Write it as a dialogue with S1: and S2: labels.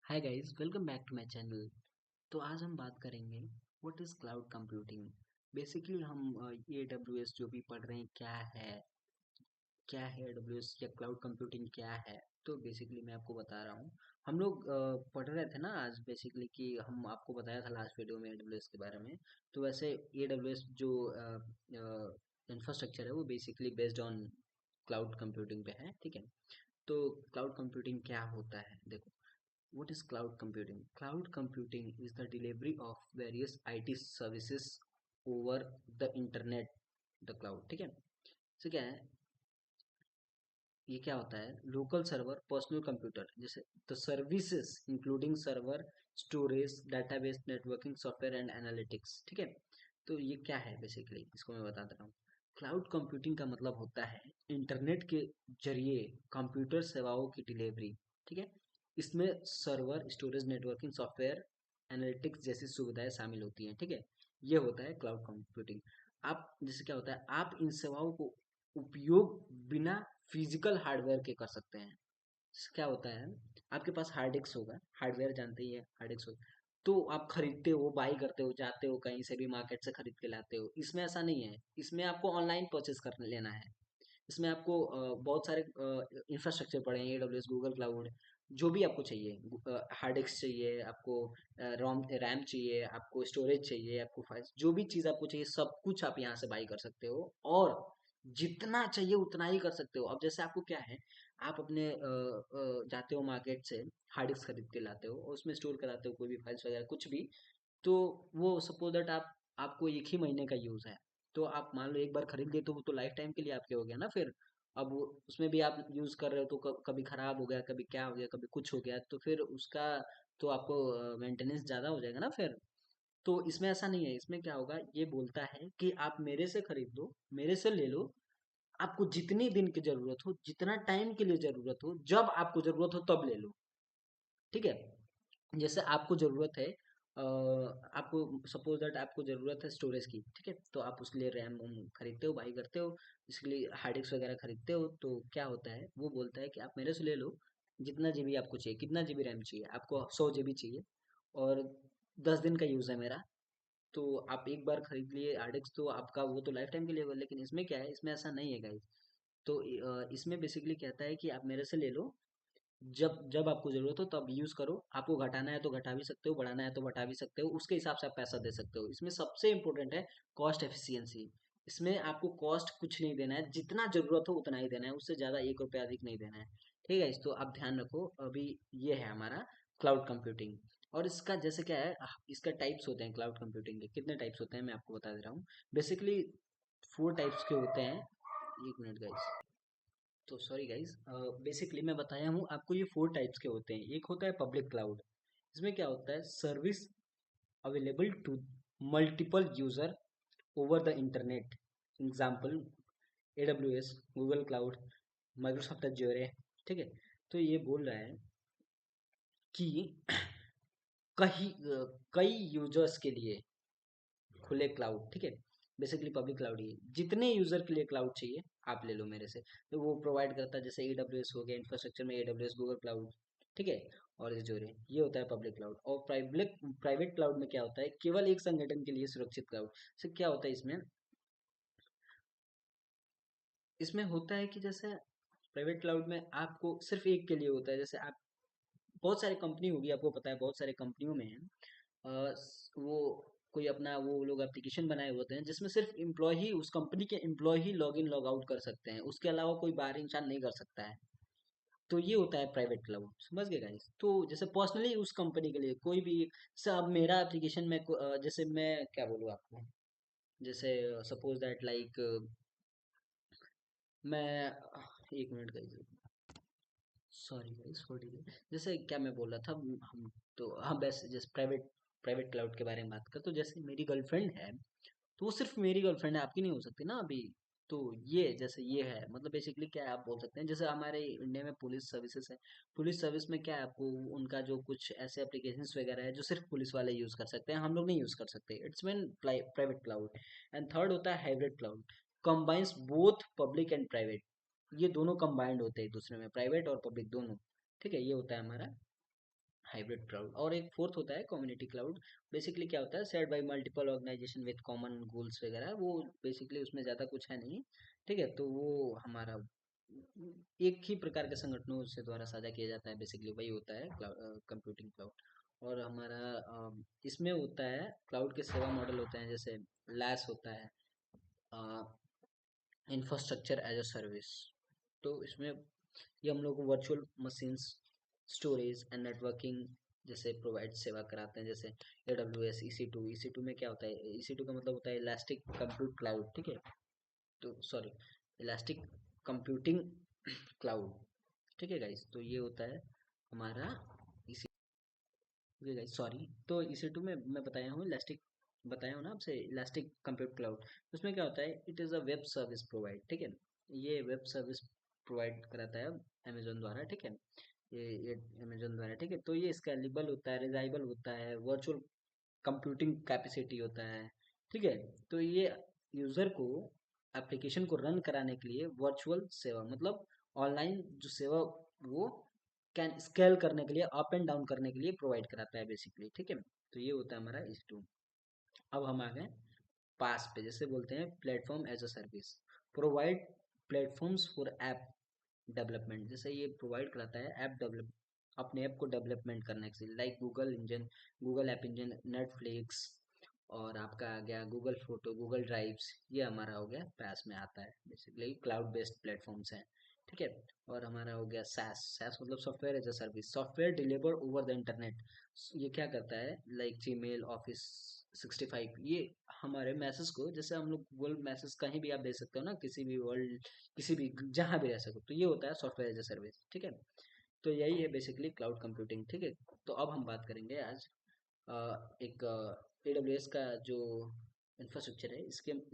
S1: Hi guys, welcome back to my channel. तो आज हम बात करेंगे what is cloud computing. Basically हम AWS जो भी पढ़ रहे हैं क्या है AWS या क्लाउड कंप्यूटिंग क्या है। तो बेसिकली मैं आपको बता रहा हूँ। हम लोग पढ़ रहे थे ना आज बेसिकली कि हम आपको बताया था लास्ट वीडियो में AWS के बारे में। तो वैसे AWS जो इंफ्रास्ट्रक्चर है वो basically based on cloud computing पे है, ठीक है। तो क्लाउड कंप्यूटिंग क्या होता है, देखो। What is cloud computing? Cloud computing is the delivery of various IT services over the internet, the cloud, ठीक है। तो क्या है, ये क्या होता है, लोकल सर्वर पर्सनल कंप्यूटर जैसे the services including server storage database networking software and analytics, ठीक है। तो ये क्या है बेसिकली, इसको मैं बता दे रहा हूँ। क्लाउड कंप्यूटिंग का मतलब होता है इंटरनेट के जरिए कंप्यूटर सेवाओं की डिलीवरी, ठीक है। इसमें server storage networking software analytics जैसी सुविधाएं शामिल होती हैं, ठीक है। ये होता है क्लाउड कंप्यूटिंग। आप जैसे क्या होता है, आप इन सेवाओं को उपयोग बिना फिजिकल हार्डवेयर के कर सकते हैं। क्या होता है, आपके पास हार्ड डिस्क होगा, हार्डवेयर जानते ही है, हार्ड डिस्क होगा। तो आप खरीदते हो, बाई करते हो, जाते हो कहीं से भी मार्केट से खरीद के लाते हो। इसमें ऐसा नहीं है, इसमें आपको ऑनलाइन परचेज कर लेना है। इसमें आपको बहुत सारे इंफ्रास्ट्रक्चर पड़े हैं, AWS गूगल क्लाउड, जो भी आपको चाहिए, हार्ड डिस्क चाहिए आपको, रोम रैम चाहिए आपको, स्टोरेज चाहिए आपको, फाइल जो भी चीज़ आपको चाहिए सब कुछ आप यहाँ से बाई कर सकते हो। और जितना चाहिए उतना ही कर सकते हो। अब जैसे आपको क्या है, आप अपने जाते हो मार्केट से, हार्ड डिस्क खरीद के लाते हो और उसमें स्टोर कराते हो कोई भी फाइल्स वगैरह कुछ भी। तो वो सपोज दैट आपको एक ही महीने का यूज़ है। तो आप मान लो एक बार खरीद लिए तो वो तो लाइफ टाइम के लिए आपके हो गया ना फिर। अब उसमें भी आप यूज़ कर रहे हो तो कभी खराब हो गया, कभी क्या हो गया, कभी कुछ हो गया, तो फिर उसका तो आपको मेंटेनेंस ज़्यादा हो जाएगा ना फिर। तो इसमें ऐसा नहीं है, इसमें क्या होगा, ये बोलता है कि आप मेरे से खरीद लो, मेरे से ले लो। आपको जितनी दिन की ज़रूरत हो, जितना टाइम के लिए ज़रूरत हो, जब आपको ज़रूरत हो तब ले लो, ठीक है। जैसे आपको ज़रूरत है, आपको सपोज दैट आपको ज़रूरत है स्टोरेज की, ठीक है। तो आप उसके लिए रैम वैम खरीदते हो, बाई करते हो, इसके लिए हार्ड डिस्क वगैरह खरीदते हो। तो क्या होता है, वो बोलता है कि आप मेरे से ले लो, जितना जीबी आपको चाहिए, कितना जीबी रैम चाहिए आपको, 100 जीबी चाहिए, और 10 दिन का यूज़ है मेरा। तो आप एक बार खरीद लिए हार्ड डिस्क तो आपका वो तो लाइफ टाइम के लिए होगा। लेकिन इसमें क्या है, इसमें ऐसा नहीं है गाइस। तो इसमें बेसिकली कहता है कि आप मेरे से ले लो, जब जब आपको ज़रूरत हो तब यूज़ करो। आपको घटाना है तो घटा भी सकते हो, बढ़ाना है तो बढ़ा भी सकते हो, उसके हिसाब से आप पैसा दे सकते हो। इसमें सबसे इम्पोर्टेंट है कॉस्ट एफिशिएंसी। इसमें आपको कॉस्ट कुछ नहीं देना है, जितना ज़रूरत हो उतना ही देना है, उससे ज़्यादा 1 रुपया अधिक नहीं देना है, ठीक है। इस तो आप ध्यान रखो। अभी ये है हमारा क्लाउड कंप्यूटिंग। और इसका जैसे क्या है, इसका टाइप्स होते हैं क्लाउड कंप्यूटिंग के। कितने टाइप्स होते हैं मैं आपको बता दे रहा हूँ। बेसिकली 4 टाइप्स के होते हैं। एक मिनट गाइस, तो सॉरी गाइज, बेसिकली मैं बताया हूँ आपको, ये 4 टाइप्स के होते हैं। एक होता है पब्लिक क्लाउड। इसमें क्या होता है, service available to multiple user over the internet. Example AWS Google cloud, Microsoft Azure, ठीक है। तो ये बोल रहा है कि कई यूजर्स के लिए खुले क्लाउड, ठीक है। बेसिकली पब्लिक क्लाउड ही है। जितने यूजर के लिए क्लाउड चाहिए आप ले लो मेरे से। तो वो प्रोवाइड करता है, जैसे AWS हो गया, इंफ्रास्ट्रक्चर में AWS गूगल क्लाउड, ठीक है। और जो है ये होता है पब्लिक क्लाउड। और प्राइवेट प्राइवेट क्लाउड में क्या होता है, केवल एक संगठन के लिए सुरक्षित क्लाउड। से क्या होता है इसमें, इसमें होता है कि जैसे प्राइवेट क्लाउड में आपको सिर्फ एक के लिए होता है। जैसे आप, बहुत सारी कंपनी होगी, आपको पता है बहुत सारे कंपनियों में है, वो कोई अपना वो लोग एप्लीकेशन बनाए होते हैं जिसमें सिर्फ एम्प्लॉय ही, उस कंपनी के एम्प्लॉय ही लॉग इन लॉग आउट कर सकते हैं, उसके अलावा कोई बाहरी इंसान नहीं कर सकता है। तो ये होता है प्राइवेट क्लाउड, समझ गए गाइस। तो जैसे पर्सनली उस कंपनी के लिए कोई भी, सब मेरा एप्लीकेशन में जैसे मैं क्या बोलूँ आपको, जैसे सपोज दैट लाइक मैं, एक minute guys, sorry guys for delay. जैसे क्या मैं बोल रहा था, हम तो हाँ, वैसे जैसे प्राइवेट प्राइवेट क्लाउड के बारे में बात कर, तो जैसे मेरी गर्लफ्रेंड है, तो वो सिर्फ मेरी गर्लफ्रेंड है, आपकी नहीं हो सकती ना अभी। तो ये जैसे ये है, मतलब बेसिकली क्या है, आप बोल सकते हैं जैसे हमारे इंडिया में पुलिस सर्विसेज है। पुलिस सर्विस में क्या है, आपको उनका जो कुछ ऐसे एप्लीकेशंस वगैरह है जो सिर्फ पुलिस वाले यूज कर सकते हैं, हम लोग नहीं यूज कर सकते। It's mean private cloud. And third होता है hybrid cloud, combines both public and private. ये दोनों कंबाइंड होते हैं एक दूसरे में, प्राइवेट और पब्लिक दोनों, ठीक है। ये होता है हमारा हाइब्रिड क्लाउड। और एक फोर्थ होता है कम्युनिटी क्लाउड। बेसिकली क्या होता है, shared by multiple organisation with common goals वगैरह, वो बेसिकली उसमें ज़्यादा कुछ है नहीं। ठीक है, तो वो हमारा एक ही प्रकार के संगठनों से द्वारा साझा किया जाता है, बेसिकली वही होता है कंप्यूटिंग क्लाउड। और हमारा इसमें होता है क्लाउड के सेवा मॉडल होते हैं, जैसे लैस होता है, इंफ्रास्ट्रक्चर एज अ सर्विस। तो इसमें ये हम लोग को virtual machines, storage and networking जैसे प्रोवाइड सेवा कराते हैं, जैसे AWS EC2। EC2 में क्या होता है, EC2 का मतलब होता है इलास्टिक कंप्यूट क्लाउड। ठीक है, तो सॉरी, इलास्टिक कंप्यूटिंग क्लाउड। ठीक है गाइस, तो ये होता है हमारा इसी। ओके गाइस, सॉरी, तो EC2 में मैं बताया हूँ ना आपसे, इलास्टिक कंप्यूट क्लाउड। उसमें क्या होता है, it is a web service provide. ठीक है, ये वेब सर्विस प्रोवाइड कराता है अमेजोन द्वारा। ठीक है, ये अमेजोन द्वारा। ठीक है, तो ये स्केलेबल होता है, रिलायबल होता है, वर्चुअल कंप्यूटिंग कैपेसिटी होता है। ठीक है, तो ये यूज़र को एप्लीकेशन को रन कराने के लिए वर्चुअल सेवा, मतलब ऑनलाइन जो सेवा, वो कैन स्केल करने के लिए, अप एंड डाउन करने के लिए प्रोवाइड कराता है बेसिकली। ठीक है, तो ये होता है हमारा इस टू। अब हम आ गए पास पे, जैसे बोलते हैं platform as a service, provide platforms for app development. जैसे ये प्रोवाइड कराता है ऐप डेवलप, अपने ऐप को डेवलपमेंट करने के लिए, like Google engine, Google app engine, Netflix, और आपका आ गया गूगल फोटो, गूगल ड्राइव्स, ये हमारा हो गया पैस में आता है, बेसिकली क्लाउड बेस्ड प्लेटफॉर्म्स हैं। ठीक है, और हमारा हो गया SaaS। SaaS मतलब software as a service, software deliver over the internet. ये क्या करता है, लाइक जीमेल, ऑफिस 65, ये हमारे मैसेज को, जैसे हम लोग गूगल मैसेज कहीं भी आप भेज सकते हो ना, किसी भी वर्ल्ड, किसी भी जहाँ भी रह सको, तो ये होता है सॉफ्टवेयर एज अ सर्विस। ठीक है, तो यही है बेसिकली क्लाउड कंप्यूटिंग। ठीक है, तो अब हम बात करेंगे आज एक AWS का जो इंफ्रास्ट्रक्चर है, इसके